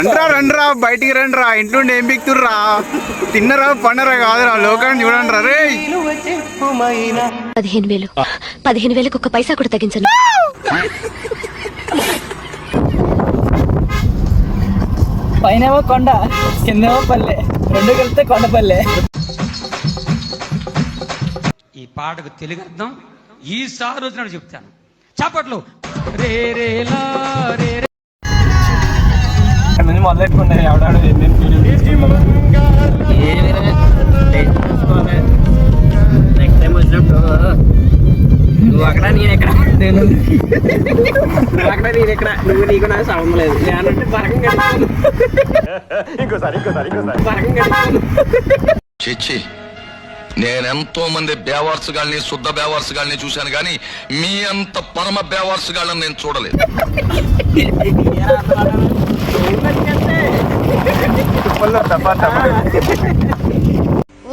రండ్రా రండ్రా బయటికి రండ్రా ఇంట్లో ఏం బిక్తుర్రా తిన్నరా పండరా కాదురా లోకాన్ని చూడండి రా రే 15,000 ఒక్క పైసా కూడా తగ్గించను. పైనేమో కొండ కిందేమో పల్లె, రెండు కలిపితే కొండపల్లె. ఈ పాటకు తెలుగు అర్థం ఈసారి వచ్చినట్టు చెప్తాను. చాపట్లు రే రేలా రే మొదలెట్టుకున్నాయి ఎవడాడు నెక్స్ట్ టైం వచ్చినప్పుడు నువ్వు అక్కడ నేను ఎక్కడ, నేను అక్కడ నేను ఎక్కడ, నువ్వు నీకు నాకు సంబంధం లేదు. నేనంటే పరకం కట్టాను పరకం కట్టాను. చిచ్చి నేనెంతో మంది బేవార్సుగాల్ని శుద్ధ బేవార్సుగాల్ని చూశాను కానీ మీ అంత పరమ బేవార్సుగాళ్ళని నేను చూడలేదు.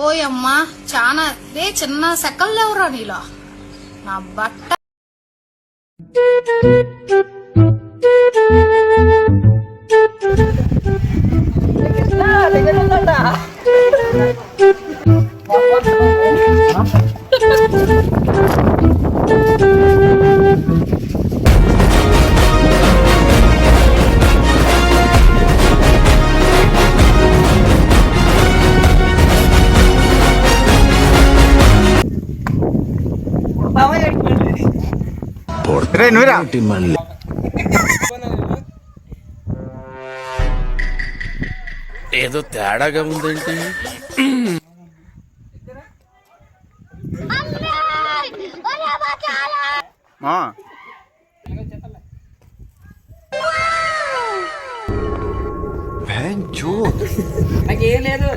ఓయమ్మా చాలా రే చిన్న సెకల్ లేవురా నీలో నా బట్ట. రే నువ్వురా ఏదో తేడాగా ఉందేంటి? నాకేం లేదు.